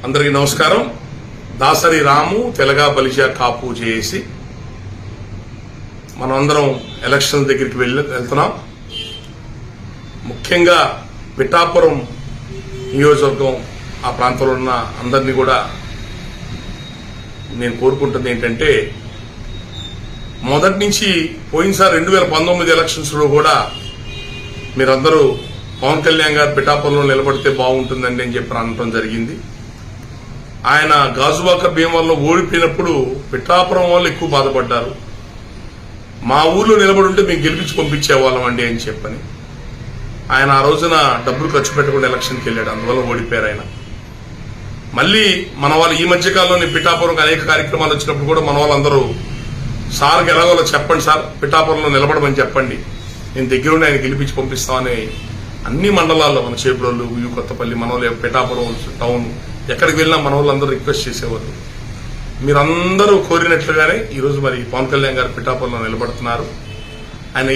అందరికీ నమస్కారం. దాసరి రాము తెలగా బలిజా కాపు చేసి మనం అందరం ఎలక్షన్ దగ్గరికి వెళ్తున్నాం. ముఖ్యంగా పిఠాపురం నియోజకవర్గం ఆ ప్రాంతంలో ఉన్న అందరినీ కూడా నేను కోరుకుంటుంది ఏంటంటే, మొదటి నుంచి పోయినసారి 2019 ఎలక్షన్స్లో కూడా మీరందరూ పవన్ కళ్యాణ్ గారు పిఠాపురంలో నిలబడితే బాగుంటుందండి అని చెప్పి అనడం జరిగింది. ఆయన గాజువాక భీమవరంలో ఓడిపోయినప్పుడు పిఠాపురం వాళ్ళు ఎక్కువ బాధపడ్డారు. మా ఊర్లో నిలబడి ఉంటే మేము గెలిపించి పంపించేవాళ్ళం అండి అని చెప్పని ఆయన ఆ రోజున డబ్బులు ఖర్చు పెట్టకుండా ఎలక్షన్కి వెళ్ళాడు. అందువల్ల ఓడిపోయారు ఆయన. మళ్ళీ మన వాళ్ళు ఈ మధ్యకాలంలో పిఠాపురంకి అనేక కార్యక్రమాలు వచ్చినప్పుడు కూడా మన వాళ్ళందరూ సార్కి ఎలాగోలా చెప్పండి సార్, పిఠాపురంలో నిలబడమని చెప్పండి, నేను దగ్గరుండి ఆయన గెలిపించి పంపిస్తామని అన్ని మండలాల్లో మన చేబ్రోలు, కొత్తపల్లి, మన వాళ్ళు పిఠాపురం టౌన్ ఎక్కడికి వెళ్ళినా మన వాళ్ళందరూ రిక్వెస్ట్ చేసేవాళ్ళు. మీరందరూ కోరినట్లుగానే ఈరోజు మరి పవన్ కళ్యాణ్ గారు పిఠాపురంలో నిలబడుతున్నారు. ఆయన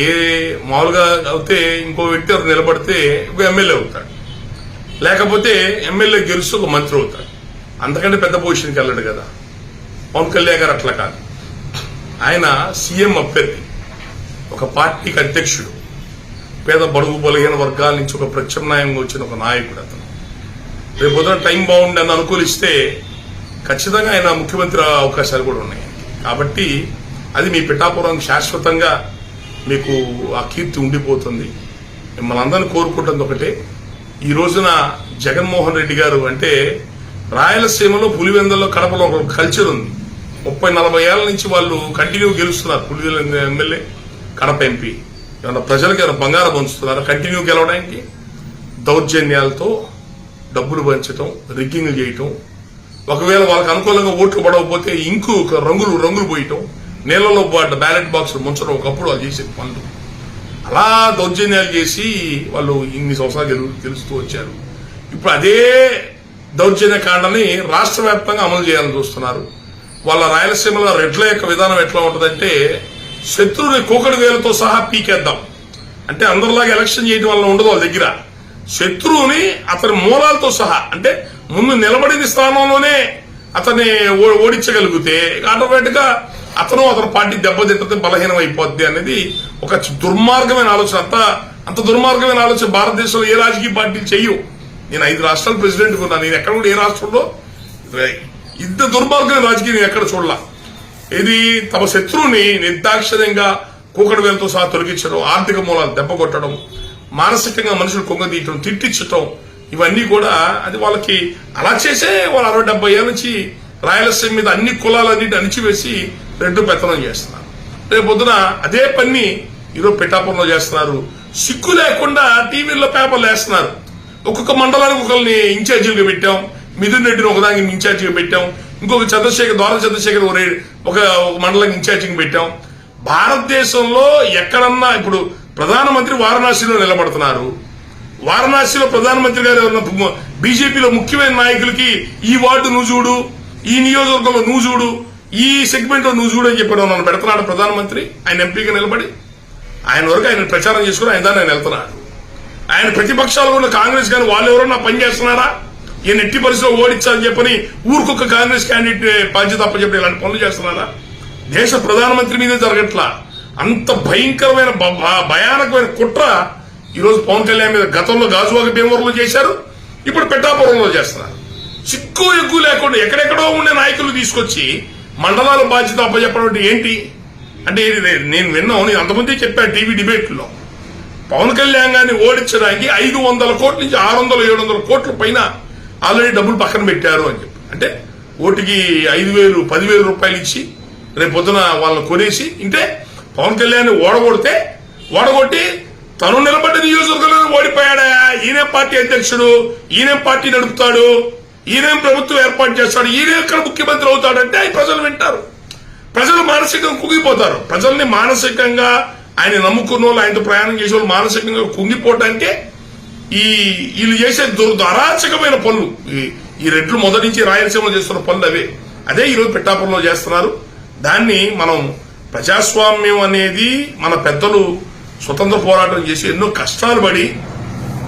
మామూలుగా అయితే ఇంకో వ్యక్తి ఎవరు నిలబడితే ఒక ఎమ్మెల్యే అవుతాడు, లేకపోతే ఎమ్మెల్యే గెలుస్తూ ఒక మంత్రి అవుతాడు. అంతకంటే పెద్ద పొజిషన్కి వెళ్ళాడు కదా. పవన్ కళ్యాణ్ గారు అట్లా కాదు. ఆయన సీఎం అభ్యర్థి, ఒక పార్టీకి అధ్యక్షుడు, పేద బడుగు బలహీన వర్గాల నుంచి ఒక ప్రత్యామ్నాయంగా వచ్చిన ఒక నాయకుడు. అతను రేపు పొద్దున టైం బాగుండి అని అనుకూలిస్తే ఖచ్చితంగా ఆయన ముఖ్యమంత్రి అవకాశాలు కూడా ఉన్నాయి. కాబట్టి అది మీ పిఠాపురం శాశ్వతంగా మీకు ఆ కీర్తి ఉండిపోతుంది. మిమ్మల్ని అందరినీ కోరుకుంటుంది ఒకటే, ఈ రోజున జగన్మోహన్ రెడ్డి గారు అంటే రాయలసీమలో పులివెందుల్లో కడపలో ఒక కల్చర్ ఉంది. 30-40 ఏళ్ల నుంచి వాళ్ళు కంటిన్యూ గెలుస్తున్నారు. Pulivendula MLA, Kadapa MP. ఏమన్నా ప్రజలకు ఏమైనా బంగారం పంచుతున్నారు కంటిన్యూ గెలవడానికి? దౌర్జన్యాలతో డబ్బులు పంచటం, రిగ్గింగ్లు చేయటం, ఒకవేళ వాళ్ళకి అనుకూలంగా ఓట్లు పడవకపోతే ఇంకు రంగులు పోయటం, నీళ్లలో బ్యాలెట్ బాక్సులు ముంచడం ఒకప్పుడు వాళ్ళు చేసే పనులు. అలా దౌర్జన్యాలు చేసి వాళ్ళు ఇన్ని సంవత్సరాలు గెలుస్తూ వచ్చారు. ఇప్పుడు అదే దౌర్జన్య కాండని రాష్ట్ర వ్యాప్తంగా అమలు చేయాలని చూస్తున్నారు. వాళ్ళ రాయలసీమలో రెడ్ల యొక్క విధానం ఎట్లా ఉంటుందంటే, శత్రువుని కోకడి వేలతో సహా పీకేద్దాం అంటే అందరిలాగా ఎలక్షన్ చేయడం వల్ల ఉండదు. వాళ్ళ దగ్గర శత్రువుని అతని మూలాలతో సహా, అంటే ముందు నిలబడిన స్థానంలోనే అతన్ని ఓడించగలిగితే ఆటోమేటిక్ గా అతను పార్టీ దెబ్బతింటే బలహీనం అయిపోద్ది అనేది ఒక దుర్మార్గమైన ఆలోచన. అంత దుర్మార్గమైన ఆలోచన భారతదేశంలో ఏ రాజకీయ పార్టీలు చెయ్యవు. నేను 5 రాష్ట్రాల ప్రెసిడెంట్ ఉన్నాను. నేను ఎక్కడ కూడా ఏ రాష్ట్రంలో ఇంత దుర్మార్గమైన రాజకీయం నేను ఎక్కడ చూడలా. ఇది తమ శత్రువుని నిర్దాక్షిణ్యంగా కూకటి వేలతో సహా తొలగించడం, ఆర్థిక మూలాలు దెబ్బ కొట్టడం, మానసికంగా మనుషులు కొంగదీయటం, తిట్టించటం, ఇవన్నీ కూడా అది వాళ్ళకి అలా చేసే వాళ్ళు 60-70 ఏళ్ల నుంచి రాయలసీమ మీద అన్ని కులాలన్నింటి అణిచివేసి రెడ్డు పెత్తనం చేస్తున్నారు. రేపు పొద్దున అదే పని ఈరోజు పిఠాపురంలో చేస్తున్నారు. సిగ్గు లేకుండా టీవీల్లో పేపర్లు వేస్తున్నారు. ఒక్కొక్క మండలానికి ఒకరిని ఇన్ఛార్జీలుగా పెట్టాం, మిథున్ రెడ్డిని ఒకదానికి ఇన్ఛార్జిగా పెట్టాం, ఇంకొక ద్వార చంద్రశేఖర్ ఒక మండలానికి ఇన్ఛార్జిగా పెట్టాం. భారతదేశంలో ఎక్కడన్నా ఇప్పుడు ప్రధానమంత్రి వారణాసిలో నిలబడుతున్నారు. వారణాసిలో ప్రధానమంత్రి గారు బీజేపీలో ముఖ్యమైన నాయకులకి ఈ వార్డు నువ్వు చూడు, ఈ నియోజకవర్గంలో నువ్వు చూడు, ఈ సెగ్మెంట్ లో నువ్వు చూడు అని చెప్పి నన్ను పెడుతున్నాడు ప్రధానమంత్రి. ఆయన ఎంపీగా నిలబడి ఆయన వరకు ఆయన ప్రచారం చేసుకుని ఆయన దాన్ని ఆయన వెళ్తున్నాడు. ఆయన ప్రతిపక్షాలు కూడా కాంగ్రెస్ కానీ వాళ్ళు ఎవరన్నా పనిచేస్తున్నారా? ఈయన ఎట్టి పరిస్థితిలో ఓడించాలని చెప్పని ఊరికొక కాంగ్రెస్ క్యాండిడేట్ బాధ్యత అప్పచెప్పి ఇలాంటి పనులు చేస్తున్నారా? దేశ ప్రధానమంత్రి మీదే జరగట్లా. అంత భయంకరమైన భయానకమైన కుట్ర ఈరోజు పవన్ కళ్యాణ్ మీద గతంలో గాజువాక భీమవరంలో చేశారు, ఇప్పుడు పిఠాపురంలో చేస్తున్నారు. సిగ్గు ఎగ్గు లేకుండా ఎక్కడెక్కడో ఉండే నాయకులు తీసుకొచ్చి మండలాల బాధ్యత అప్పచెప్పడం ఏంటి అంటే, నేను విన్నాను, నేను అంతమంది చెప్పాను టీవీ డిబేట్లో. పవన్ కళ్యాణ్ గారిని ఓడించడానికి 500 కోట్ల నుంచి 600-700 కోట్ల పైన ఆల్రెడీ డబ్బులు పక్కన పెట్టారు అని చెప్పి, అంటే ఓటుకి 5,000-10,000 రూపాయలు ఇచ్చి రేపు పొద్దున వాళ్ళని కొనేసి, అంటే పవన్ కళ్యాణ్ ఓడగొట్టి తను నిలబడ్డ నియోజకవర్గంలో ఓడిపోయాడా? ఈయనే పార్టీ అధ్యక్షుడు, ఈయనే పార్టీ నడుపుతాడు, ఈయనేం ప్రభుత్వం ఏర్పాటు చేస్తాడు, ఈయన ఎక్కడ ముఖ్యమంత్రి అవుతాడంటే ఆయన ప్రజలు వింటారు. ప్రజలు మానసికంగా కుంగిపోతారు. ప్రజల్ని మానసికంగా ఆయన నమ్ముకున్న వాళ్ళు, ఆయనతో ప్రయాణం చేసే వాళ్ళు మానసికంగా కుంగిపోవటానికే వీళ్ళు చేసే అరాచకమైన పనులు. ఈ రెడ్లు మొదటి నుంచి రాయలసీమలో చేస్తున్న పనులు అదే ఈరోజు పిఠాపురంలో చేస్తున్నారు. దాన్ని మనం ప్రజాస్వామ్యం అనేది మన పెద్దలు స్వతంత్ర పోరాటం చేసి ఎన్నో కష్టాలు పడి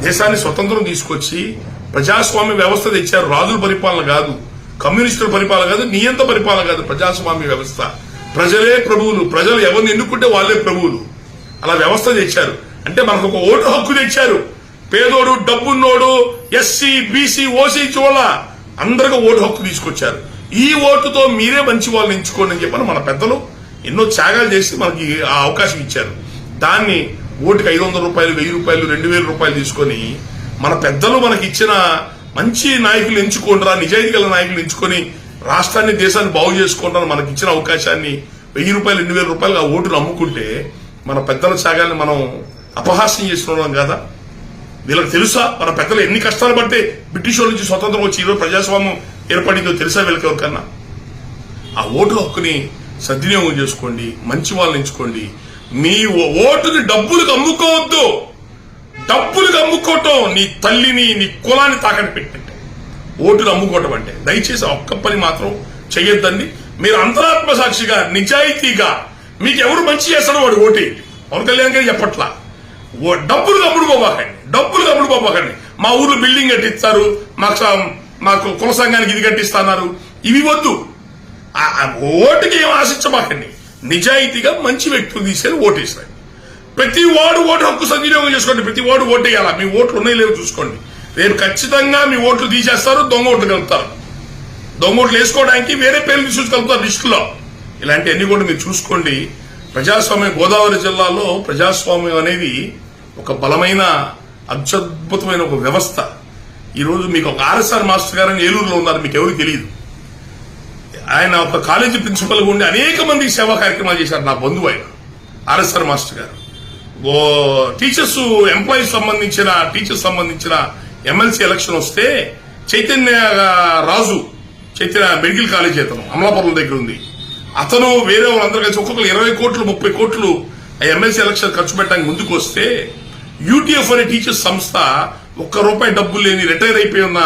దేశాన్ని స్వతంత్రం తీసుకొచ్చి ప్రజాస్వామ్య వ్యవస్థ తెచ్చారు. రాజుల పరిపాలన కాదు, కమ్యూనిస్టుల పరిపాలన కాదు, నియంత పరిపాలన కాదు, ప్రజాస్వామ్య వ్యవస్థ. ప్రజలే ప్రభువులు, ప్రజలు ఎవరిని ఎన్నుకుంటే వాళ్ళే ప్రభువులు. అలా వ్యవస్థ తెచ్చారు. అంటే మనకు ఒక ఓటు హక్కు తెచ్చారు. పేదోడు, డబ్బున్నోడు, ఎస్సీ, బీసీ, ఓసీ చూడ అందరికీ ఓటు హక్కు తీసుకొచ్చారు. ఈ ఓటుతో మీరే మంచి వాళ్ళని ఎంచుకోండి అని చెప్పని మన పెద్దలు ఎన్నో త్యాగాలు చేసి మనకి ఆ అవకాశం ఇచ్చారు. దాన్ని ఓటుకి 500 రూపాయలు, 1000 రూపాయలు, 2000 రూపాయలు తీసుకొని మన పెద్దలు మనకి ఇచ్చిన మంచి నాయకులు ఎంచుకోండిరా, నిజాయితీ గల నాయకులు ఎంచుకొని రాష్ట్రాన్ని, దేశాన్ని బాగు చేసుకుంటారని మనకి ఇచ్చిన అవకాశాన్ని 1000 రూపాయలు, 2000 రూపాయలు ఆ ఓటును అమ్ముకుంటే మన పెద్దల త్యాగాన్ని మనం అపహాస్యం చేస్తున్నాం కదా. వీళ్ళకి తెలుసా మన పెద్దలు ఎన్ని కష్టాలు పడితే బ్రిటిష్ వాళ్ళ నుంచి స్వతంత్రం వచ్చి ఈరోజు ప్రజాస్వామ్యం ఏర్పడిందో తెలుసా వీళ్ళకి ఎవరికన్నా? ఆ ఓటు హక్కుని సద్వినియోగం చేసుకోండి, మంచి వాళ్ళని ఎంచుకోండి. మీ ఓటుని డబ్బులకు అమ్ముకోవద్దు. డబ్బులకు అమ్ముకోవటం నీ తల్లిని, నీ కులాన్ని తాకట్టు పెట్టండి. ఓటును అమ్ముకోవటం అంటే దయచేసి ఒక్క పని మాత్రం చెయ్యొద్దండి. మీరు అంతరాత్మ సాక్షిగా, నిజాయితీగా మీకు ఎవరు మంచి చేస్తాడో వాడు ఓటేయండి. పవన్ కళ్యాణ్ గారు చెప్పట్లా డబ్బులు అమ్ముడుపోబాకండి. మా ఊర్లో బిల్డింగ్ కట్టిస్తారు, మాకు కుల సంఘానికి ఇది కట్టిస్తున్నారు, ఇవి వద్దు. ఓటుకి ఏం ఆశించబాకండి. నిజాయితీగా మంచి వ్యక్తులు తీసుకెళ్లి ఓటేస్తారు. ప్రతి వాడు ఓటు హక్కు సద్వినియోగం చేసుకోండి. ప్రతి వాడు ఓటేయాలా. మీ ఓట్లు ఉన్నాయి లేవు చూసుకోండి. రేపు ఖచ్చితంగా మీ ఓట్లు తీసేస్తారు, దొంగ ఓట్లు కలుపుతారు. దొంగ ఓట్లు వేసుకోవడానికి వేరే పేర్లు తీసుకొచ్చి కలుపుతారు లిస్టులో. ఇలాంటివన్నీ కూడా మీరు చూసుకోండి. ప్రజాస్వామ్యం, గోదావరి జిల్లాలో ప్రజాస్వామ్యం అనేది ఒక బలమైన, అత్యద్భుతమైన ఒక వ్యవస్థ. ఈరోజు మీకు ఒక ఆర్ఎస్ఆర్ మాస్టర్ గారని ఏలూరులో ఉన్నారు, మీకు ఎవరికి తెలియదు. ఆయన ఒక కాలేజీ ప్రిన్సిపల్ గా ఉండి అనేక మందికి సేవా కార్యక్రమాలు చేశారు. నా బంధువు ఆయన ఆర్ఎస్ఆర్ మాస్టర్ గారు. టీచర్స్, ఎంప్లాయీస్ సంబంధించిన ఎమ్మెల్సీ ఎలక్షన్ వస్తే చైతన్య రాజు, చైతన్య మెడికల్ కాలేజీ అతను అమలాపురం దగ్గర ఉంది. అతను వేరే వాళ్ళందరూ కలిసి ఒక్కొక్కరు 20 కోట్లు 30 కోట్లు ఎమ్మెల్సీ ఎలక్షన్ ఖర్చు పెట్టడానికి ముందుకు వస్తే యూటీఎఫ్ అనే టీచర్స్ సంస్థ ₹1 డబ్బులు లేని రిటైర్ అయిపోయి ఉన్న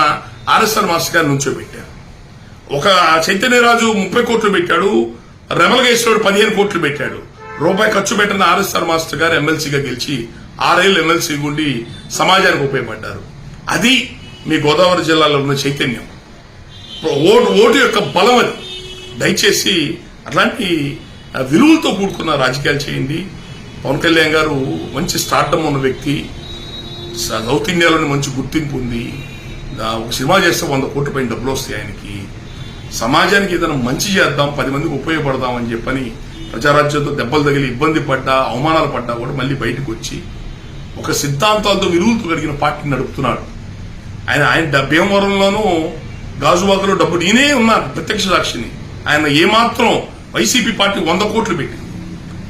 ఆర్ఎస్ఆర్ మాస్టర్ గారిని నుంచోబెట్టారు. ఒక చైతన్యరాజు 30 కోట్లు పెట్టాడు, రెమలగేశ్వరుడు 15 కోట్లు పెట్టాడు. రూపాయి ఖర్చు పెట్టిన ఆర్ఎస్ఆర్ మాస్టర్ గారు ఎమ్మెల్సీగా గెలిచి 6 ఏళ్ళు ఎమ్మెల్సీ ఉండి సమాజానికి ఉపయోగపడ్డారు. అది మీ గోదావరి జిల్లాలో ఉన్న చైతన్యం. ఓటు యొక్క బలం అది. దయచేసి అట్లాంటి విలువలతో కూడుకున్న రాజకీయాలు చేయండి. పవన్ కళ్యాణ్ గారు మంచి స్టార్డమ్ ఉన్న వ్యక్తి, సౌత్ ఇండియాలోని మంచి గుర్తింపు ఉంది. ఒక సినిమా చేస్తే 100 కోట్ల పైన డబ్బులు వస్తాయి ఆయనకి. సమాజానికి ఏదైనా మంచి చేద్దాం, 10 మందికి ఉపయోగపడదాం అని చెప్పని ప్రజారాజ్యంతో దెబ్బలు తగిలి ఇబ్బంది పడ్డా, అవమానాలు పడ్డా కూడా మళ్ళీ బయటకు వచ్చి ఒక సిద్ధాంతాలతో, విలువలతో కలిగిన పార్టీని నడుపుతున్నాడు. ఆయన భీమవరంలోనూ, గాజువాకలో డబ్బు నేనే ఉన్నాను, ప్రత్యక్ష సాక్షిని. ఆయన ఏమాత్రం వైసీపీ పార్టీ 100 కోట్లు పెట్టింది,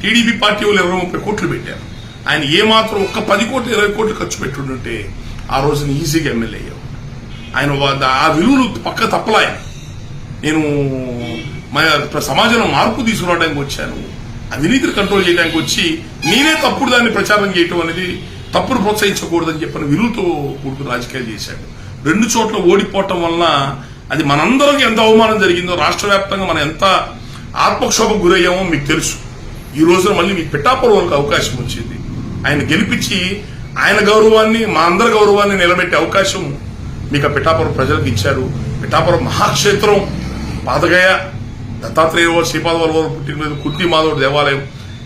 టీడీపీ పార్టీ వాళ్ళు 20-30 కోట్లు పెట్టారు. ఆయన ఏమాత్రం ఒక్క 10 కోట్లు 20 కోట్లు ఖర్చు పెట్టుంటే ఆ రోజున ఈజీగా ఎమ్మెల్యే అయ్యాడు. ఆయన ఆ విలువలు పక్క తప్పలా. ఆయన నేను సమాజంలో మార్పు తీసుకురావడానికి వచ్చాను, అవినీతిని కంట్రోల్ చేయడానికి వచ్చి నేనే తప్పుడు దాన్ని ప్రచారం చేయటం అనేది, తప్పును ప్రోత్సహించకూడదని చెప్పిన విలువతో కూడుకున్న రాజకీయాలు చేశాడు. 2 చోట్ల ఓడిపోవటం వలన అది మనందరికి ఎంత అవమానం జరిగిందో, రాష్ట్ర వ్యాప్తంగా మనం ఎంత ఆత్మక్షోభకు గురయ్యామో మీకు తెలుసు. ఈ రోజున మళ్ళీ మీకు పిఠాపురంకి అవకాశం వచ్చింది. ఆయన గెలిపించి ఆయన గౌరవాన్ని, మా అందరి గౌరవాన్ని నిలబెట్టే అవకాశం మీకు ఆ పిఠాపురం ప్రజలకు ఇచ్చారు. పిఠాపురం మహాక్షేత్రం, పాదగయ దత్తాత్రేయ వారు, శ్రీపాద వారు పుట్టినరోజు, కుంతి మాధవుడు దేవాలయం.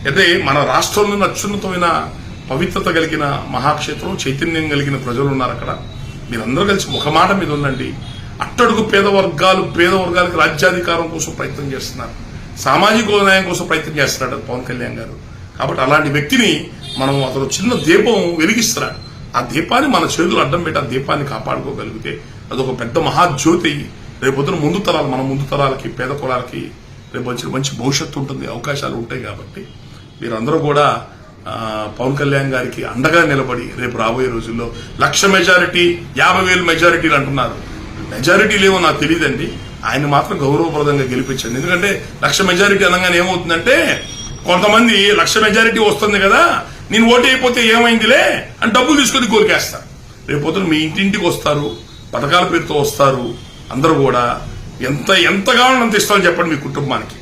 అయితే మన రాష్ట్రంలో అత్యున్నతమైన పవిత్రత కలిగిన మహాక్షేత్రం, చైతన్యం కలిగిన ప్రజలు ఉన్నారు అక్కడ. మీరందరూ కలిసి ఒక మాట మీద ఉండండి. అట్టడుగు పేద వర్గాలకు రాజ్యాధికారం కోసం ప్రయత్నం చేస్తున్నారు, సామాజిక న్యాయం కోసం ప్రయత్నం చేస్తున్నాడు పవన్ కళ్యాణ్ గారు. కాబట్టి అలాంటి వ్యక్తిని మనం, అతను చిన్న దీపం వెలిగిస్తున్నాడు. ఆ దీపాన్ని మన చేతులు అడ్డం పెట్టి ఆ దీపాన్ని కాపాడుకోగలిగితే అదొక పెద్ద మహాజ్యోతి. రేపొద్దున మన ముందు తరాలకి, పేద కులాలకి రేపు మంచి భవిష్యత్తు ఉంటుంది, అవకాశాలు ఉంటాయి. కాబట్టి మీరందరూ కూడా పవన్ కళ్యాణ్ గారికి అండగా నిలబడి రేపు రాబోయే రోజుల్లో 1,00,000 మెజారిటీ, 50,000 మెజారిటీలు అంటున్నారు. మెజారిటీలేమో నాకు తెలియదండి. ఆయన మాత్రం గౌరవప్రదంగా గెలిపించండి. ఎందుకంటే 1,00,000 మెజారిటీ అనగానే ఏమవుతుందంటే, కొంతమంది 1,00,000 మెజారిటీ వస్తుంది కదా, నేను ఓటు అయిపోతే ఏమైందిలే అని డబ్బులు తీసుకొని కోరికేస్తారు. రేపొద్దున మీ ఇంటింటికి వస్తారు, పథకాల పేరుతో వస్తారు. అందరూ కూడా ఎంతగా అంత ఇస్తామని చెప్పండి. మీ కుటుంబానికి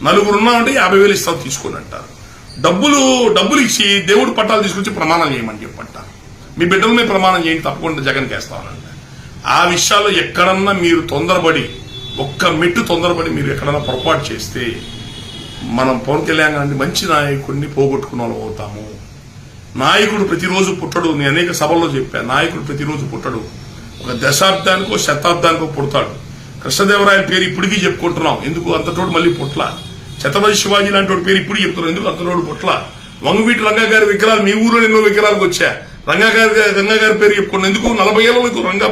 నలుగురు ఉన్నామంటే 50,000 ఇస్తాం తీసుకొని అంటారు. డబ్బులు ఇచ్చి దేవుడు పట్టాలు తీసుకొచ్చి ప్రమాణం చేయమని చెప్పంటారు. మీ బిడ్డల మీద ప్రమాణం చేయండి, తప్పకుండా జగన్కి వేస్తామనంట. ఆ విషయాల్లో ఎక్కడన్నా మీరు తొందరపడి ఒక్క మెట్టు తొందరపడి మీరు ఎక్కడన్నా పొరపాటు చేస్తే మనం పవన్ కళ్యాణ్ గారిని మంచి నాయకుడిని పోగొట్టుకున్న వాళ్ళు అవుతాము. నాయకుడు ప్రతిరోజు పుట్టడు. నేను అనేక సభల్లో చెప్పాను, నాయకుడు ప్రతిరోజు పుట్టడు. ఒక దశాబ్దానికో శతాబ్దానికో పుడతాడు. కృష్ణదేవరాయల పేరు ఇప్పటికీ చెప్పుకుంటున్నాం, ఎందుకు అంతటోడు మళ్ళీ పుట్ల. ఛత్రపతి శివాజీ లాంటి వాడి పేరు ఇప్పుడు చెప్తున్నాం, ఎందుకు అంతటోడు పుట్ల. వంగవీటి రంగా గారి విగ్రహాలు మీ ఊరిలో ఎన్నో విగ్రహాలకు వచ్చా. రంగా గారి పేరు చెప్పుకున్నాం, ఎందుకు 40 ఏళ్ళ రంగా